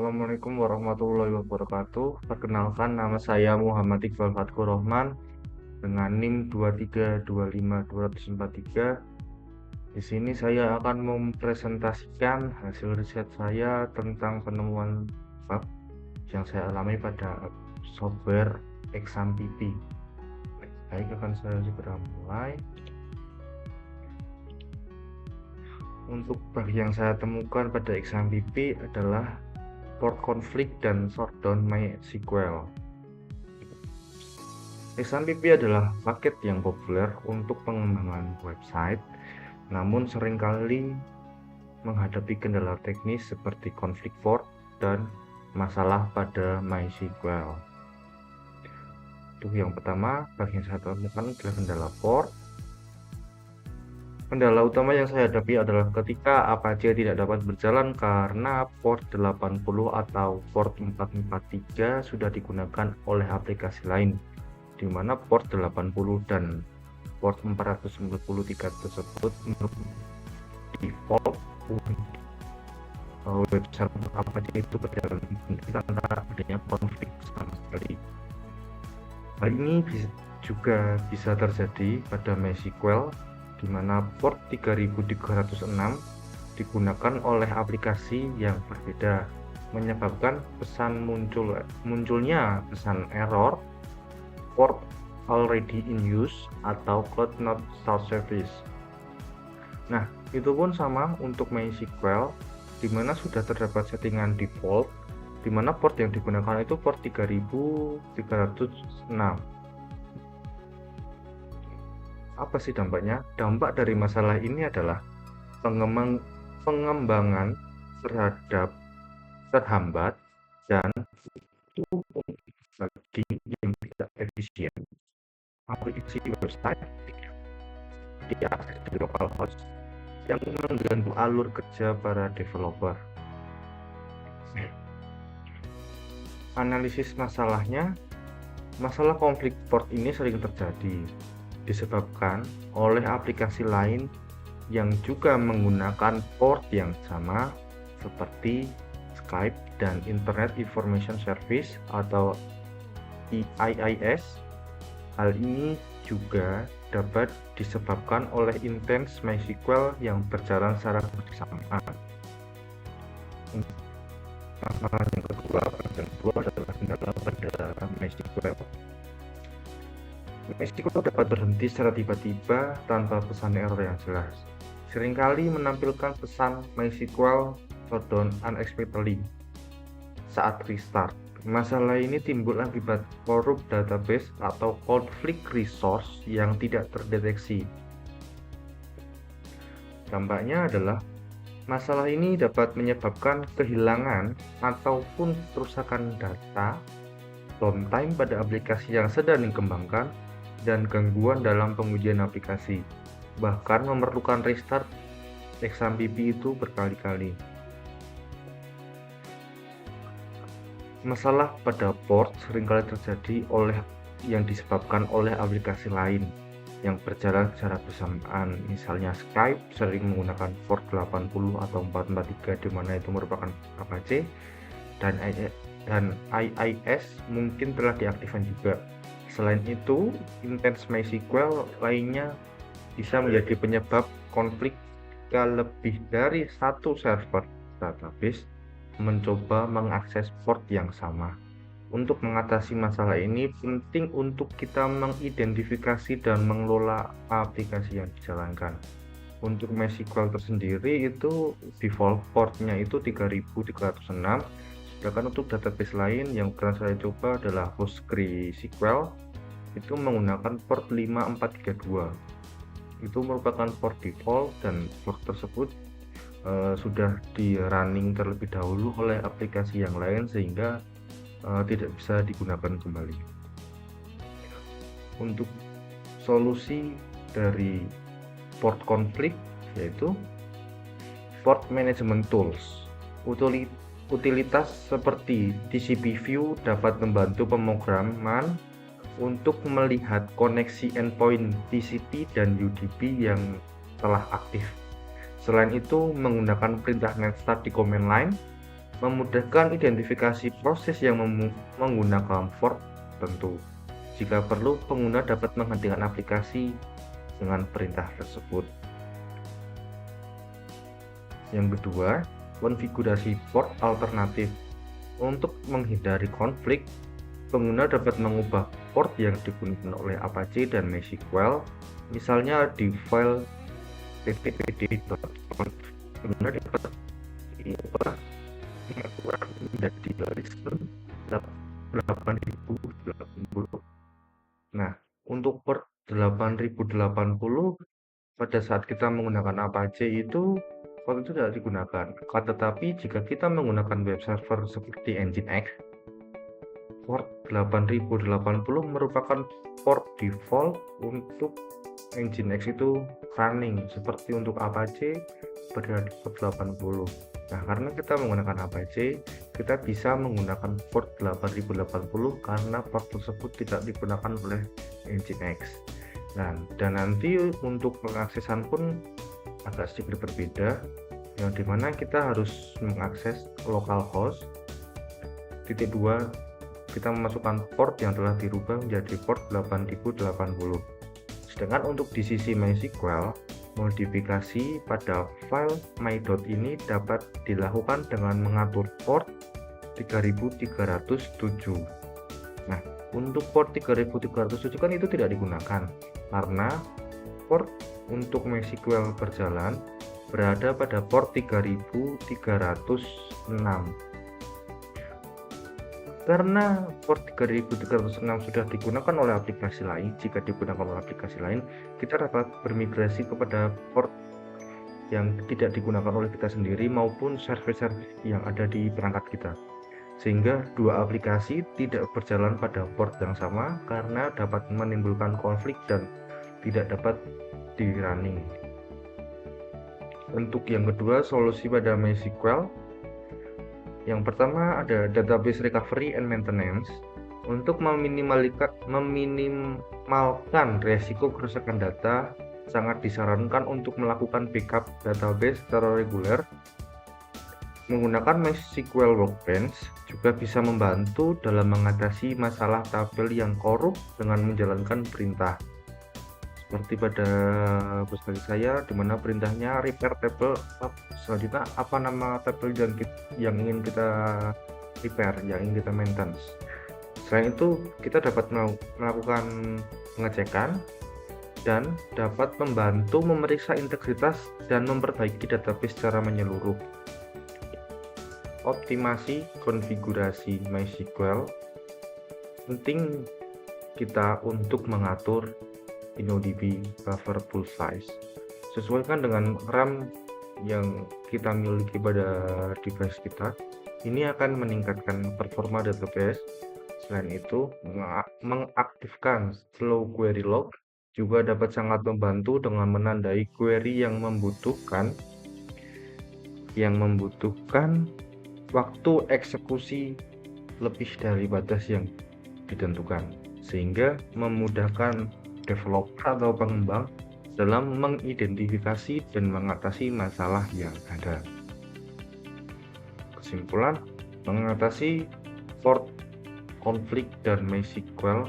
Assalamualaikum warahmatullahi wabarakatuh. Perkenalkan, nama saya Muhammad Iqbal Fatkur Rohman dengan NIM 2325243. Di sini saya akan mempresentasikan hasil riset saya tentang penemuan bug yang saya alami pada software Exam-PP. Baik, akan saya segera mulai. Untuk bug yang saya temukan pada Exam-PP adalah port conflict dan shutdown MySQL. Exam-PP adalah paket yang populer untuk pengembangan website, namun seringkali menghadapi kendala teknis seperti konflik port dan masalah pada MySQL. Untuk yang pertama, bug yang saya temukan adalah kendala port. Kendala utama yang saya hadapi adalah ketika Apache tidak dapat berjalan karena port 80 atau port 443 sudah digunakan oleh aplikasi lain, di mana port 80 dan port 493 tersebut merupakan default website Apache itu berjalan tanpa adanya konflik sama sekali. Hal ini juga bisa terjadi pada MySQL, di mana port 3306 digunakan oleh aplikasi yang berbeda, menyebabkan munculnya pesan error port already in use atau cloud not start service. Nah, itu pun sama untuk MySQL, di mana sudah terdapat settingan default, di mana port yang digunakan itu port 3306. Apa sih dampaknya? Dampak dari masalah ini adalah pengembangan terhambat dan itu bagi yang tidak efisien. Aplikasi website diakses di localhost yang mengganggu alur kerja para developer. Analisis masalahnya, masalah konflik port ini sering terjadi disebabkan oleh aplikasi lain yang juga menggunakan port yang sama seperti Skype dan Internet Information Service atau IIS. Hal ini juga dapat disebabkan oleh instance MySQL yang berjalan secara bersamaan. Masalah yang kedua adalah kendala pada MySQL. MySQL dapat berhenti secara tiba-tiba tanpa pesan error yang jelas. Seringkali menampilkan pesan MySQL shutdown unexpectedly saat restart. Masalah ini timbul akibat korup database atau konflik resource yang tidak terdeteksi. Dampaknya adalah masalah ini dapat menyebabkan kehilangan ataupun kerusakan data, downtime pada aplikasi yang sedang dikembangkan, dan gangguan dalam pengujian aplikasi, bahkan memerlukan restart Exam-PP itu berkali-kali. Masalah pada port seringkali terjadi yang disebabkan oleh aplikasi lain yang berjalan secara bersamaan. Misalnya Skype sering menggunakan port 80 atau 443, di mana itu merupakan Apache, dan IIS mungkin telah diaktifkan juga. Selain itu, instance MySQL lainnya bisa menjadi penyebab konflik jika lebih dari satu server database mencoba mengakses port yang sama. Untuk mengatasi masalah ini, penting untuk kita mengidentifikasi dan mengelola aplikasi yang dijalankan. Untuk MySQL tersendiri itu default portnya itu 3306, sedangkan untuk database lain yang pernah saya coba adalah PostgreSQL, itu menggunakan port 5432. Itu merupakan port default dan port tersebut sudah di running terlebih dahulu oleh aplikasi yang lain sehingga tidak bisa digunakan kembali. Untuk solusi dari port konflik yaitu port management tools. Utilitas seperti TCPview dapat membantu pemrograman untuk melihat koneksi endpoint TCP dan UDP yang telah aktif. Selain itu, menggunakan perintah netstart di command line memudahkan identifikasi proses yang menggunakan fork tertentu. Jika perlu, pengguna dapat menghentikan aplikasi dengan perintah tersebut. Yang kedua, konfigurasi port alternatif. Untuk menghindari konflik, pengguna dapat mengubah port yang digunakan oleh Apache dan MySQL, misalnya di file ttpd.conf. Pengguna dapat diubah menjadi baris 8080. Nah, untuk port 8080 pada saat kita menggunakan Apache itu port itu tidak digunakan. Tetapi jika kita menggunakan web server seperti Nginx, port 8080 merupakan port default untuk Nginx itu running, seperti untuk Apache berada di port 80. Nah, karena kita menggunakan Apache, kita bisa menggunakan port 8080 karena port tersebut tidak digunakan oleh Nginx. Nah, dan nanti untuk pengaksesan pun agak sedikit berbeda, yang dimana kita harus mengakses localhost titik 2, kita memasukkan port yang telah dirubah menjadi port 8080. Sedangkan untuk di sisi MySQL, modifikasi pada file my.dot ini dapat dilakukan dengan mengatur port 3307. Nah, untuk port 3307 kan itu tidak digunakan karena port untuk MySQL berjalan berada pada port 3306. Karena port 3306 sudah digunakan oleh aplikasi lain, jika digunakan oleh aplikasi lain, kita dapat bermigrasi kepada port yang tidak digunakan oleh kita sendiri maupun server-server yang ada di perangkat kita. Sehingga dua aplikasi tidak berjalan pada port yang sama karena dapat menimbulkan konflik dan tidak dapat di running. Untuk yang kedua, solusi pada MySQL. Yang pertama ada database recovery and maintenance. Untuk meminimalkan resiko kerusakan data, sangat disarankan untuk melakukan backup database secara reguler. Menggunakan MySQL Workbench juga bisa membantu dalam mengatasi masalah tabel yang korup dengan menjalankan perintah. Seperti pada puskali saya, di mana perintahnya repair table, selanjutnya apa nama tabel yang ingin kita repair, yang ingin kita maintenance. Selain itu, kita dapat melakukan pengecekan dan dapat membantu memeriksa integritas dan memperbaiki database secara menyeluruh. Optimasi konfigurasi MySQL. Penting kita untuk mengatur InnoDB buffer full size. Sesuaikan dengan RAM yang kita miliki pada device kita. Ini akan meningkatkan performa database. Selain itu, mengaktifkan slow query log juga dapat sangat membantu dengan menandai query yang membutuhkan waktu eksekusi lebih dari batas yang ditentukan, sehingga memudahkan developer atau pengembang dalam mengidentifikasi dan mengatasi masalah yang ada. Kesimpulan, mengatasi port konflik dan MySQL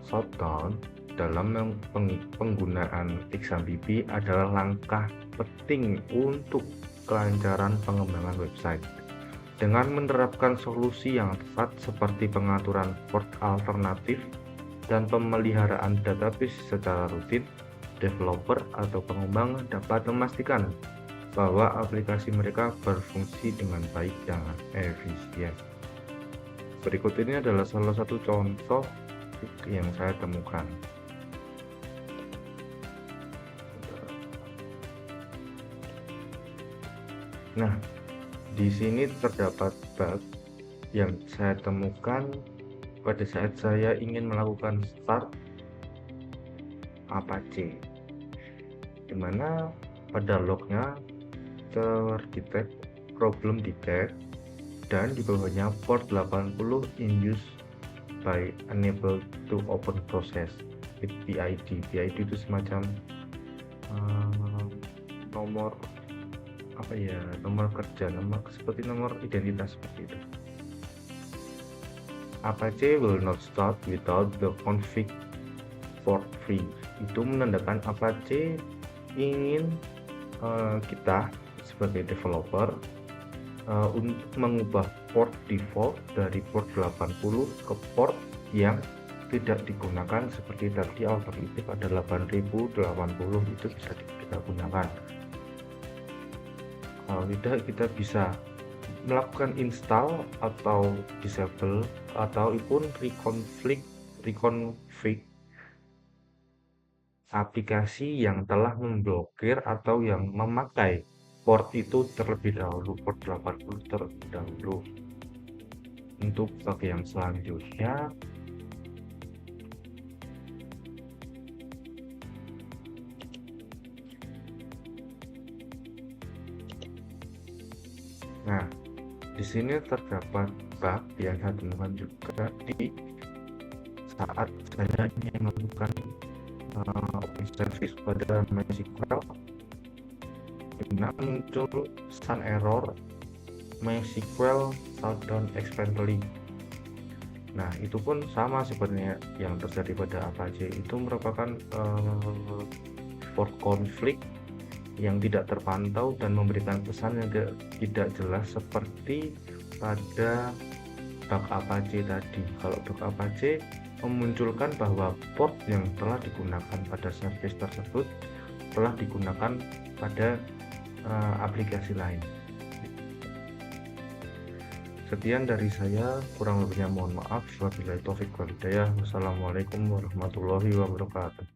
shutdown dalam penggunaan XAMPP adalah langkah penting untuk kelancaran pengembangan website. Dengan menerapkan solusi yang tepat seperti pengaturan port alternatif dan pemeliharaan database secara rutin, developer atau pengembang dapat memastikan bahwa aplikasi mereka berfungsi dengan baik dan efisien. Berikut ini adalah salah satu contoh yang saya temukan. Nah, di sini terdapat bug yang saya temukan pada saat saya ingin melakukan start Apache, dimana pada lognya terdetek problem detect dan di bawahnya port 80 in use by unable to open process with PID. PID itu semacam nomor apa ya, nomor kerja, nomor seperti nomor identitas seperti itu. Apache will not start without the config port free. Itu menandakan Apache ingin kita sebagai developer untuk mengubah port default dari port 80 ke port yang tidak digunakan seperti tadi alternatif ada 8080 itu bisa kita gunakan. Kalau tidak kita bisa melakukan install atau disable ataupun reconfig aplikasi yang telah memblokir atau yang memakai port itu terlebih dahulu, port 80 terlebih dahulu. Untuk bagian selanjutnya, nah di sini terdapat bug yang saya temukan juga di saat saya ingin melakukan open service pada MySQL. Nah, muncul sun error MySQL shutdown accidentally. Nah, itu pun sama sebenarnya yang terjadi pada Apache. Itu merupakan port conflict yang tidak terpantau dan memberikan pesan yang tidak jelas seperti pada bug Apache tadi. Kalau bug Apache memunculkan bahwa port yang telah digunakan pada service tersebut telah digunakan pada aplikasi lain. Sekian dari saya, kurang lebihnya mohon maaf. Wabillahi taufik wal hidayah. Wassalamualaikum warahmatullahi wabarakatuh.